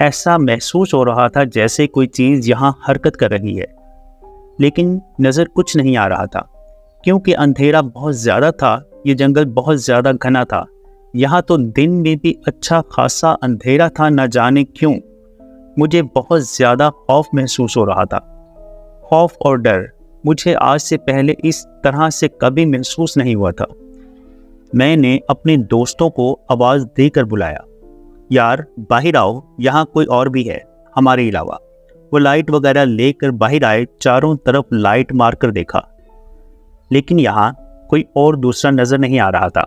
ایسا محسوس ہو رہا تھا جیسے کوئی چیز یہاں حرکت کر رہی ہے، لیکن نظر کچھ نہیں آ رہا تھا کیونکہ اندھیرا بہت زیادہ تھا۔ یہ جنگل بہت زیادہ گھنا تھا، یہاں تو دن میں بھی اچھا خاصا اندھیرا تھا۔ نہ جانے کیوں مجھے بہت زیادہ خوف محسوس ہو رہا تھا، خوف اور ڈر مجھے آج سے پہلے اس طرح سے کبھی محسوس نہیں ہوا تھا۔ میں نے اپنے دوستوں کو آواز دے کر بلایا، یار باہر آؤ، یہاں کوئی اور بھی ہے ہمارے علاوہ۔ وہ لائٹ وغیرہ لے کر باہر آئے، چاروں طرف لائٹ مار کر دیکھا، لیکن یہاں کوئی اور دوسرا نظر نہیں آ رہا تھا۔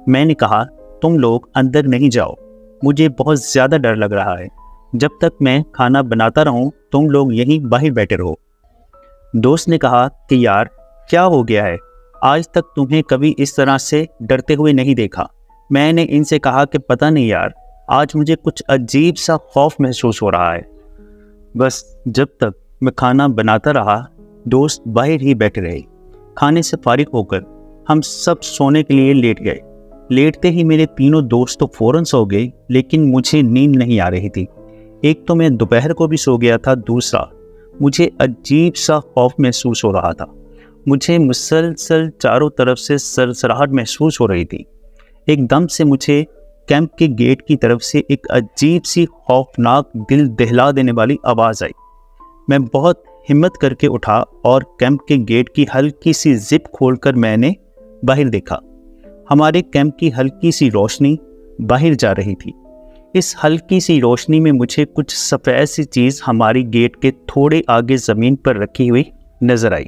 میں نے کہا، تم لوگ اندر نہیں جاؤ، مجھے بہت زیادہ ڈر لگ رہا ہے۔ جب تک میں کھانا بناتا رہوں تم لوگ یہیں باہر بیٹھے رہو۔ دوست نے کہا کہ یار کیا ہو گیا ہے، آج تک تمہیں کبھی اس طرح سے ڈرتے ہوئے نہیں دیکھا۔ میں نے ان سے کہا کہ پتہ نہیں یار، آج مجھے کچھ عجیب سا خوف محسوس ہو رہا ہے۔ بس جب تک میں کھانا بناتا رہا دوست باہر ہی بیٹھے رہے۔ کھانے سے فارغ ہو کر ہم سب سونے کے لیے لیٹ گئے۔ لیٹتے ہی میرے تینوں دوست تو فوراً سو گئے، لیکن مجھے نیند نہیں آ رہی تھی۔ ایک تو میں دوپہر کو بھی سو گیا تھا، دوسرا مجھے عجیب سا خوف محسوس ہو رہا تھا۔ مجھے مسلسل چاروں طرف سے سرسراہٹ محسوس ہو رہی تھی۔ ایک دم سے مجھے کیمپ کے گیٹ کی طرف سے ایک عجیب سی خوفناک دل دہلا دینے والی آواز آئی۔ میں بہت ہمت کر کے اٹھا اور کیمپ کے گیٹ کی ہلکی سی زپ کھول کر میں نے باہر دیکھا۔ ہمارے کیمپ کی ہلکی سی روشنی باہر جا رہی تھی۔ اس ہلکی سی روشنی میں مجھے کچھ سفید سی چیز ہماری گیٹ کے تھوڑے آگے زمین پر رکھی ہوئی نظر آئی۔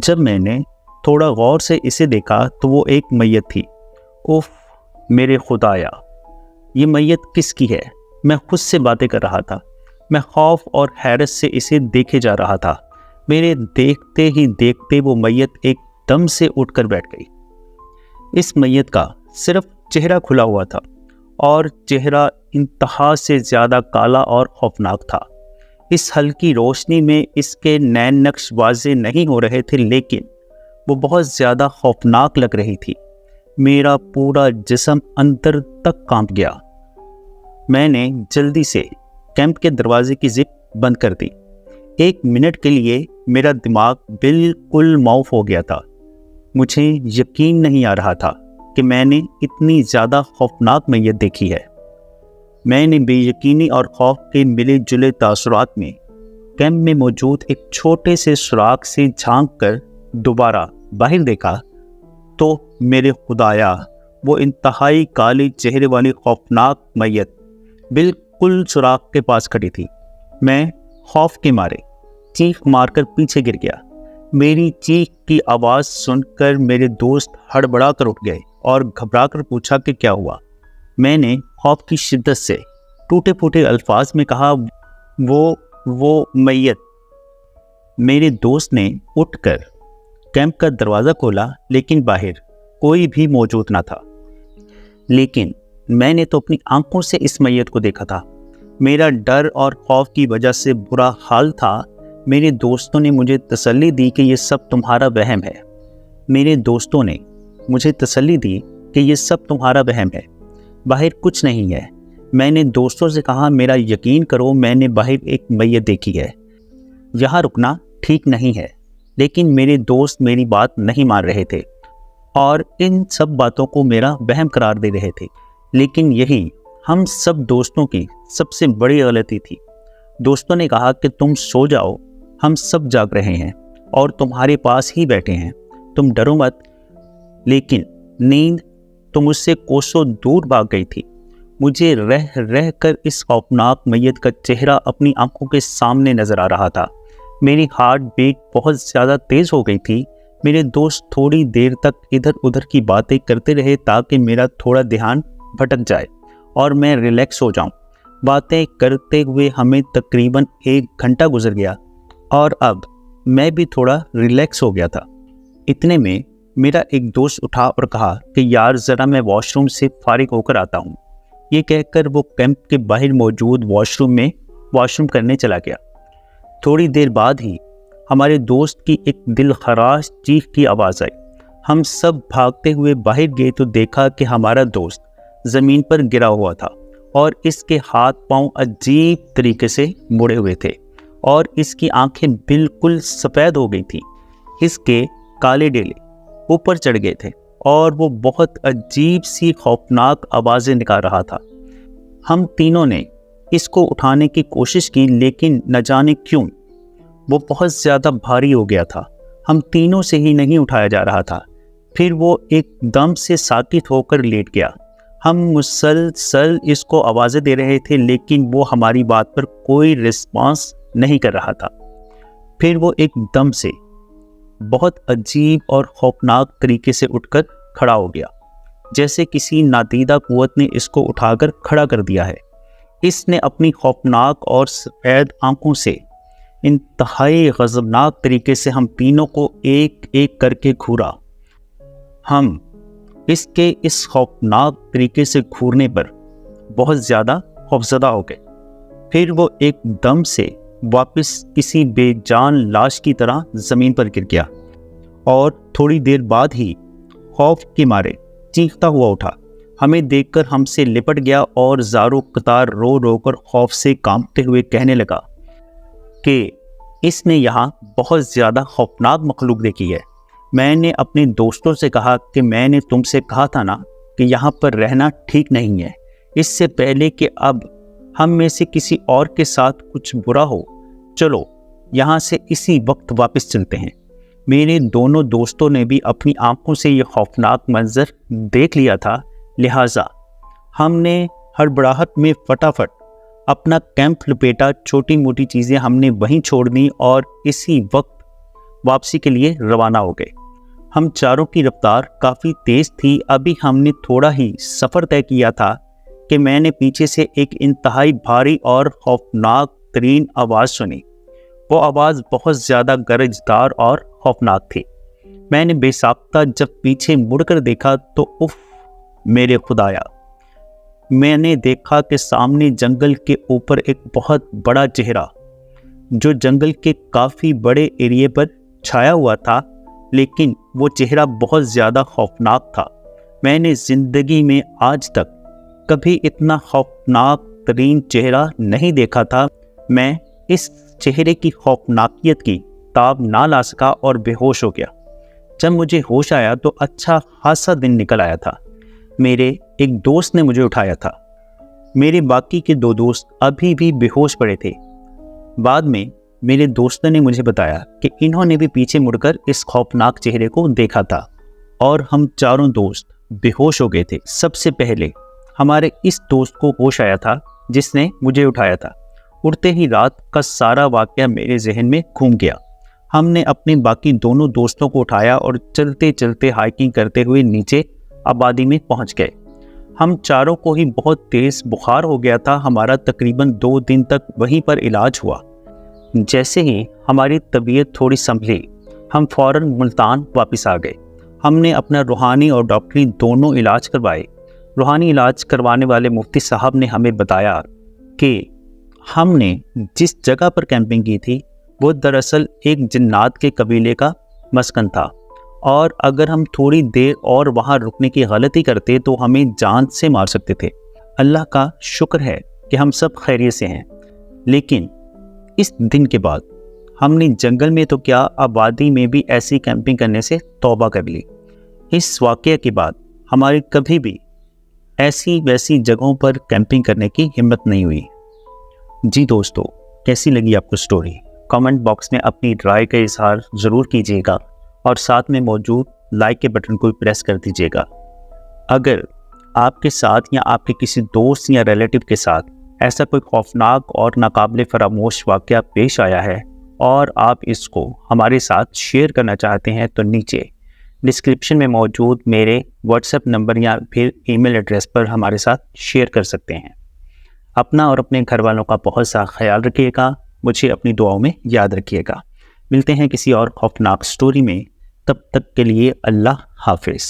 جب میں نے تھوڑا غور سے اسے دیکھا تو وہ ایک میت تھی۔ اوف میرے خدایا، یہ میت کس کی ہے؟ میں خود سے باتیں کر رہا تھا۔ میں خوف اور حیرت سے اسے دیکھے جا رہا تھا۔ میرے دیکھتے ہی دیکھتے وہ میت ایک دم سے اٹھ کر بیٹھ گئی۔ اس میت کا صرف چہرہ کھلا ہوا تھا اور چہرہ انتہا سے زیادہ کالا اور خوفناک تھا۔ اس ہلکی روشنی میں اس کے نین نقش واضح نہیں ہو رہے تھے، لیکن وہ بہت زیادہ خوفناک لگ رہی تھی۔ میرا پورا جسم اندر تک کانپ گیا۔ میں نے جلدی سے کیمپ کے دروازے کی زپ بند کر دی۔ ایک منٹ کے لیے میرا دماغ بالکل معاف ہو گیا تھا۔ مجھے یقین نہیں آ رہا تھا کہ میں نے اتنی زیادہ خوفناک میت دیکھی ہے۔ میں نے بے یقینی اور خوف کے ملے جلے تاثرات میں کیمپ میں موجود ایک چھوٹے سے سوراخ سے جھانک کر دوبارہ باہر دیکھا تو میرے خدایا، وہ انتہائی کالے چہرے والی خوفناک میت بالکل سوراخ کے پاس کھڑی تھی۔ میں خوف کے مارے چیخ مار کر پیچھے گر گیا۔ میری چیخ کی آواز سن کر میرے دوست ہڑبڑا کر اٹھ گئے اور گھبرا کر پوچھا کہ کیا ہوا۔ میں نے خوف کی شدت سے ٹوٹے پھوٹے الفاظ میں کہا، وہ میت۔ میرے دوست نے اٹھ کر کیمپ کا دروازہ کھولا، لیکن باہر کوئی بھی موجود نہ تھا۔ لیکن میں نے تو اپنی آنکھوں سے اس میت کو دیکھا تھا۔ میرا ڈر اور خوف کی وجہ سے برا حال تھا۔ میرے دوستوں نے مجھے تسلی دی کہ یہ سب تمہارا وہم ہے۔ میرے دوستوں نے مجھے تسلی دی کہ یہ سب تمہارا وہم ہے، باہر کچھ نہیں ہے۔ میں نے دوستوں سے کہا، میرا یقین کرو، میں نے باہر ایک میت دیکھی ہے، یہاں رکنا ٹھیک نہیں ہے۔ لیکن میرے دوست میری بات نہیں مان رہے تھے اور ان سب باتوں کو میرا وہم قرار دے رہے تھے۔ لیکن یہی ہم سب دوستوں کی سب سے بڑی غلطی تھی۔ دوستوں نے کہا کہ تم سو جاؤ، ہم سب جاگ رہے ہیں اور تمہارے پاس ہی بیٹھے ہیں، تم ڈرو مت۔ لیکن نیند تو مجھ سے کوسوں دور بھاگ گئی تھی۔ مجھے رہ رہ کر اس خوفناک میت کا چہرہ اپنی آنکھوں کے سامنے نظر آ رہا تھا۔ میری ہارٹ بیٹ بہت زیادہ تیز ہو گئی تھی۔ میرے دوست تھوڑی دیر تک ادھر ادھر کی باتیں کرتے رہے تاکہ میرا تھوڑا دھیان بھٹک جائے اور میں ریلیکس ہو جاؤں۔ باتیں کرتے ہوئے ہمیں تقریباً 1 گھنٹہ گزر گیا اور اب میں بھی تھوڑا ریلیکس ہو گیا تھا۔ اتنے میں میرا ایک دوست اٹھا اور کہا کہ یار ذرا میں واش روم سے فارغ ہو کر آتا ہوں۔ یہ کہہ کر وہ کیمپ کے باہر موجود واش روم کرنے چلا گیا۔ تھوڑی دیر بعد ہی ہمارے دوست کی ایک دل خراش چیخ کی آواز آئی۔ ہم سب بھاگتے ہوئے باہر گئے تو دیکھا کہ ہمارا دوست زمین پر گرا ہوا تھا اور اس کے ہاتھ پاؤں عجیب طریقے سے مڑے ہوئے تھے اور اس کی آنکھیں بالکل سفید ہو گئی تھیں۔ اس کے کالے ڈیلے اوپر چڑھ گئے تھے اور وہ بہت عجیب سی خوفناک آوازیں نکال رہا تھا۔ ہم تینوں نے اس کو اٹھانے کی کوشش کی، لیکن نہ جانے کیوں وہ بہت زیادہ بھاری ہو گیا تھا۔ ہم تینوں سے ہی نہیں اٹھایا جا رہا تھا۔ پھر وہ ایک دم سے ساکت ہو کر لیٹ گیا۔ ہم مسلسل اس کو آوازیں دے رہے تھے، لیکن وہ ہماری بات پر کوئی رسپانس نہیں کر رہا تھا۔ پھر وہ ایک دم سے بہت عجیب اور خوفناک طریقے سے اٹھ کر کھڑا ہو گیا، جیسے کسی نادیدہ قوت نے اس کو اٹھا کر کھڑا کر دیا ہے۔ اس نے اپنی خوفناک اور سفید آنکھوں سے انتہائی غضبناک طریقے سے ہم تینوں کو ایک ایک کر کے گھورا۔ ہم اس کے اس خوفناک طریقے سے گھورنے پر بہت زیادہ خوفزدہ ہو گئے۔ پھر وہ ایک دم سے واپس کسی بے جان لاش کی طرح زمین پر گر گیا اور تھوڑی دیر بعد ہی خوف کے مارے چیختا ہوا اٹھا۔ ہمیں دیکھ کر ہم سے لپٹ گیا اور زاروں قطار رو رو کر خوف سے کانپتے ہوئے کہنے لگا کہ اس نے یہاں بہت زیادہ خوفناک مخلوق دیکھی ہے۔ میں نے اپنے دوستوں سے کہا کہ میں نے تم سے کہا تھا نا کہ یہاں پر رہنا ٹھیک نہیں ہے، اس سے پہلے کہ اب ہم میں سے کسی اور کے ساتھ کچھ برا ہو، چلو یہاں سے اسی وقت واپس چلتے ہیں۔ میرے دونوں دوستوں نے بھی اپنی آنکھوں سے یہ خوفناک منظر دیکھ لیا تھا، لہٰذا ہم نے ہڑبڑاہٹ میں فٹافٹ اپنا کیمپ لپیٹا، چھوٹی موٹی چیزیں ہم نے وہیں چھوڑ دیں اور اسی وقت واپسی کے لیے روانہ ہو گئے۔ ہم چاروں کی رفتار کافی تیز تھی۔ ابھی ہم نے تھوڑا ہی سفر طے کیا تھا کہ میں نے پیچھے سے ایک انتہائی بھاری اور خوفناک ترین آواز سنی۔ وہ آواز بہت زیادہ گرجدار اور خوفناک تھی۔ میں نے بے ساختہ جب پیچھے مڑ کر دیکھا تو اف میرے خدایا، میں نے دیکھا کہ سامنے جنگل کے اوپر ایک بہت بڑا چہرہ جو جنگل کے کافی بڑے ایریے پر چھایا ہوا تھا، لیکن وہ چہرہ بہت زیادہ خوفناک تھا۔ میں نے زندگی میں آج تک کبھی اتنا خوفناک ترین چہرہ نہیں دیکھا تھا۔ میں اس چہرے کی خوفناکیت کی تاب نہ لا سکا اور بے ہوش ہو گیا۔ جب مجھے ہوش آیا تو اچھا خاصا دن نکل آیا تھا۔ میرے ایک دوست نے مجھے اٹھایا تھا، میرے باقی کے دو دوست ابھی بھی بے ہوش پڑے تھے۔ بعد میں میرے دوستوں نے مجھے بتایا کہ انہوں نے بھی پیچھے مڑ کر اس خوفناک چہرے کو دیکھا تھا اور ہم چاروں دوست بے ہوش ہو گئے تھے۔ سب سے پہلے ہمارے اس دوست کو ہوش آیا تھا جس نے مجھے اٹھایا تھا۔ اٹھتے ہی رات کا سارا واقعہ میرے ذہن میں گھوم گیا۔ ہم نے اپنے باقی دونوں دوستوں کو اٹھایا اور چلتے چلتے ہائیکنگ کرتے ہوئے نیچے آبادی میں پہنچ گئے۔ ہم چاروں کو ہی بہت تیز بخار ہو گیا تھا۔ ہمارا تقریباً 2 دن تک وہیں پر علاج ہوا۔ جیسے ہی ہماری طبیعت تھوڑی سنبھلی، ہم فوراً ملتان واپس آ گئے۔ ہم نے اپنا روحانی اور ڈاکٹری دونوں علاج کروائے۔ روحانی علاج کروانے والے مفتی صاحب نے ہمیں بتایا کہ ہم نے جس جگہ پر کیمپنگ کی تھی وہ دراصل ایک جنات کے قبیلے کا مسکن تھا، اور اگر ہم تھوڑی دیر اور وہاں رکنے کی غلطی کرتے تو ہمیں جان سے مار سکتے تھے۔ اللہ کا شکر ہے کہ ہم سب خیریت سے ہیں، لیکن اس دن کے بعد ہم نے جنگل میں تو کیا، آبادی میں بھی ایسی کیمپنگ کرنے سے توبہ کر لی۔ اس واقعے کے بعد ہماری کبھی بھی ایسی ویسی جگہوں پر کیمپنگ کرنے کی ہمت نہیں ہوئی۔ جی دوستو، کیسی لگی آپ کو سٹوری؟ کامنٹ باکس میں اپنی رائے کا اظہار ضرور کیجیے گا اور ساتھ میں موجود لائک کے بٹن کو پریس کر دیجیے گا۔ اگر آپ کے ساتھ یا آپ کے کسی دوست یا ریلیٹو کے ساتھ ایسا کوئی خوفناک اور ناقابل فراموش واقعہ پیش آیا ہے اور آپ اس کو ہمارے ساتھ شیئر کرنا چاہتے ہیں تو نیچے ڈسکرپشن میں موجود میرے واٹس ایپ نمبر یا پھر ای میل ایڈریس پر ہمارے ساتھ شیئر کر سکتے ہیں۔ اپنا اور اپنے گھر والوں کا بہت سا خیال رکھیے گا، مجھے اپنی دعاؤں میں یاد رکھیے گا۔ ملتے ہیں کسی اور خوفناک سٹوری میں، تب تک کے لیے اللہ حافظ۔